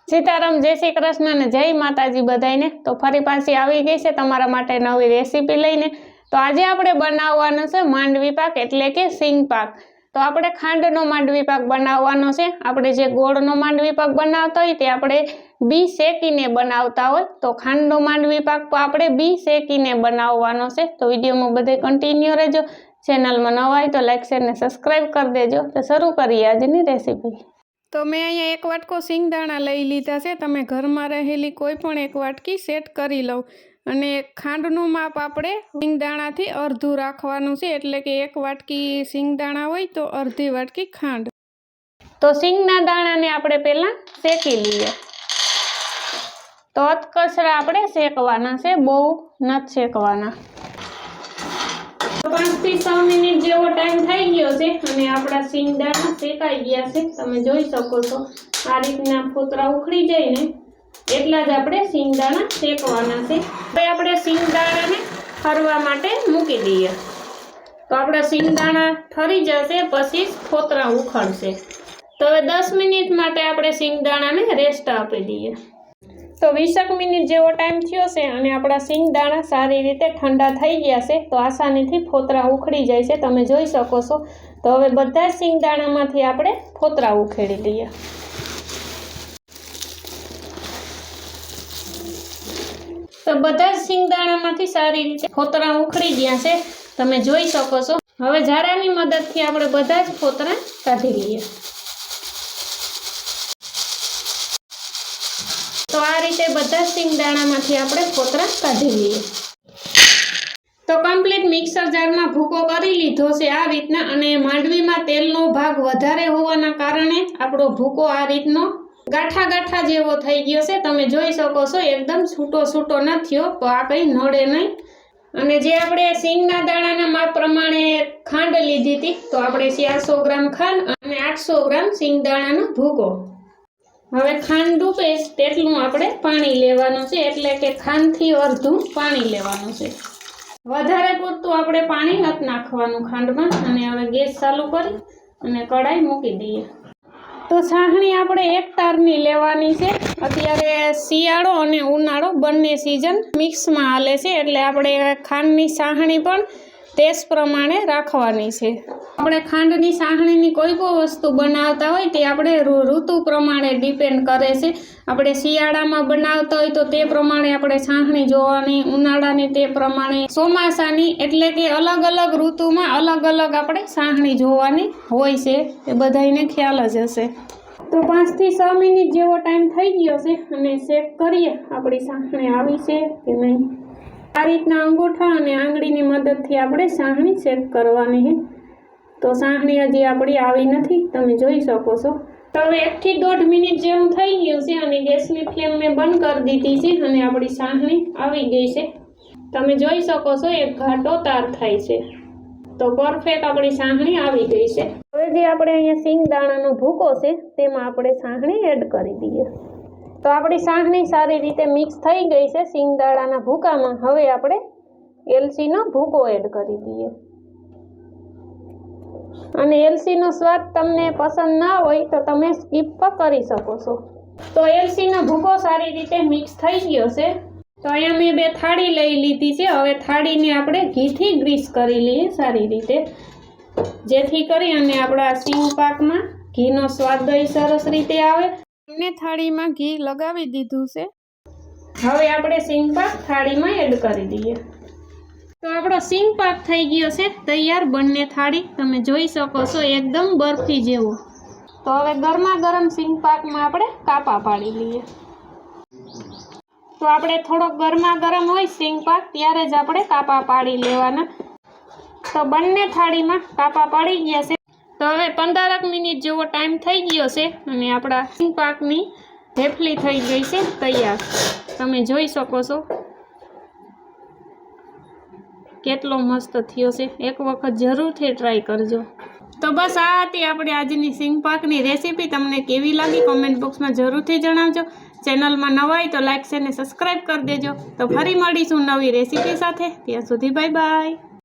सीताराम जय श्री कृष्ण ने जय माताजी बधाईने। तो फरी पाછી આવી ગઈ છે તમારા માટે નવી રેસીपी લઈને। तो આજે આપણે બનાવવાનો છે માંડવી પાક એટલે કે સિંગ પાક। तो આપણે ખાંડનો માંડવી પાક બનાવવાનો છે। આપણે જે ગોળનો માંડવી પાક બનાવતા હોય તે આપણે બી શેકીને બનાવતા હોય, તો ખાંડનો માંડવી પાક આપણે બી શેકીને બનાવવાનો છે। तो વિડીયોમાં બધે કન્ટિન્યુ રહેજો। ચેનલમાં નવા હોય તો લાઈક શેર ને સબસ્ક્રાઇબ કરી દેજો। તો શરૂ કરીએ આજની રેસીપી। तो मैं अहीं एक वाटको सींगदाणा लई लीधा है। तमे घर में रहेली कोईपण एक वाटकी सेट करी लो। अने खांडनु माप आपणे सींगदाणाथी अर्धुं राखवानुं छे, एटले के एक वाटकी सींगदाणा होय तो अर्धी वाटकी खांड। तो सींगना दाणाने आपणे पहेला शेकी लीए। तो अधकचरा आपणे शेकवाना छे, बहु नथी शेकवाना। 5 થી 6 મિનિટ જેવો ટાઈમ થઈ ગયો છે અને આપણા સિંગદાણા શેકાઈ ગયા છે। તમે જોઈ શકો છો આ રીતના ફોતરા ઉખડી જાય ને એટલા જ આપણે સિંગદાણા શેકવાના છે। હવે આપણે સિંગદાણાને ઠરવા માટે મૂકી દઈએ। તો આપણા સિંગદાણા ઠરી જશે પછી ફોતરા ઉખડશે। તો હવે 10 મિનિટ માટે આપણે સિંગદાણાને રેસ્ટ આપી દઈએ। तो 20 मिनिट जेवो टाइम थयो छे अने आपणा सींगदाणा सारी रीते ठंडा थई गया छे। तो आसानीथी फोतरा उखड़ी जाय छे, तमे जोई शको छो। तो हवे बधा सींगदाणामांथी आपणे फोतरा उखेड़ी लईए। तो बधा सींगदाणामांथी सारी रीते फोतरा उखड़ी गया छे, तमे जोई शको छो। हवे झारानी मददथी आपणे बधा ज फोतरा काढी लईए। तो आ रीते बधा सींगदाणामांथी आपणे फोतरा काढी लईए। तो कम्प्लीट मिक्सर जार में भूको करी लीधो छे आ रीतना। अने मांडवीमां तेलनो भाग वधारे होवाना कारणे आपणो भूको आ रीतनो गाठा गाठा जेवो थई गयो छे। तमे जोई शको छो एकदम छूटो छूटो न थयो, तो आ कई नडे नहीं। अने जे आपणे सींगना दाणाना माप प्रमाणे खांड लीधी हती, तो आपणे 400 ग्राम खांड अने 800 ग्राम सींगदाणानो भूको। हवे खांड डूबे तेटલું આપણે પાણી લેવાનું છે, એટલે કે ખાંડથી અડધું પાણી લેવાનું છે। વધારે પૂરતું આપણે પાણી નથી નાખવાનું ખાંડમાં। અને હવે ગેસ ચાલુ કરી અને કડાઈ મૂકી દઈએ। તો છાણણી આપણે એક તારની લેવાની છે। અત્યારે શિયાળો અને ઉનાળો બંને સિઝન મિક્સમાં હાલે છે, એટલે આપણે ખાંડની છાણણી પણ तेज प्रमाणे राखवानी छे। आपणे खांडनी साहणीनी कोई पण वस्तु बनावता होय ते आपणे ऋतु प्रमाणे डिपेन्ड करे छे। आपणे शियाळामां बनावता होय तो ते प्रमाणे आपणे साहणी जोवानी, उनाळानी ते प्रमाणे ચોમાસાની, એટલે કે अलग अलग ऋतुमां अलग अलग आपणे साहणी जोवानी होय छे। ए बधायने ख्याल ज हशे। तो 5 થી 6 मिनिट जेवो टाइम थई गयो छे अने चेक करीए आपणी साहणी आवी छे के नहीं। आ रीतना अंगूठा अने आंगळीनी मददथी आपणे साहणी सेट करवानी है। तो साहणी हजी आपणी आवी नथी, तमे जोई शको छो। तो हवे 1 થી 1.5 मिनिट जेवुं थई गयुं छे अने गैसनी फ्लेम में बंद कर दीधी छे अने आपणी साहणी आवी गई छे। तमे जोई शको छो एक घाटो तार थाय छे। तो परफेक्ट आपणी साहणी आवी गई छे। हवे जे आपणे अहींया सींगदाणानो भूको छे तेमां आपणे साहणी एड करी दઈએ। तो आपणी साहणी सारी रीते मिक्स थई गई है सींगदाणाना भूकामां। हवे आपणे एलचीनो भूको एड करी दઈએ। अने एलचीनो स्वाद तमने पसंद ना होय तो तमे स्कीप पण करी शको छो। तो एलचीनो भूको सारी रीते मिक्स थई गयो छे। तो अहींया मैं 2 थाળી लई लीधी छे। हवे थाळीने आपणे घीथी ग्रीस करी लईए सारी रीते, जेथी करी अने आपणा सींग पाकमां घीनो स्वाद सरस रीते आवे। ने थाड़ी में घी लगावी दीधुं छे। हवे आपणे सींग पाक थाड़ी में एड करी दઈએ। तो आपणो सींग पाक थई गयो छे तैयार बंने थाड़ी। तमे जोई शको छो एकदम बर्फी जेवो। तो हवे गरमा गरम सींग पाक में आपणे कापा पाड़ी लईए। तो आपणे थोड़ो गरमा गरम होय सींग पाक त्यारे ज आपणे कापा पाड़ी लेवाना। तो बंने थाड़ी में कापा पड़ी गया छे। तो हवे 15 मिनिट जेवो टाइम थई गयो छे अने आपणा सींग पाकनी ढेफली थई गई छे तैयार। तमे जोई शको छो केटलो मस्त थयो छे। एक वखत जरूरथी ट्राय करजो। तो बस आ हती आपणी आजनी सींग पाकनी रेसिपी। तमने केवी लागी कमेंट बॉक्स में जरूरथी जणावजो। चेनल में नवा होय तो लाइक शेर ने सब्सक्राइब कर देजो। तो फरी मळीशुं नवी रेसिपी साथे। त्यां सुधी बाय बाय।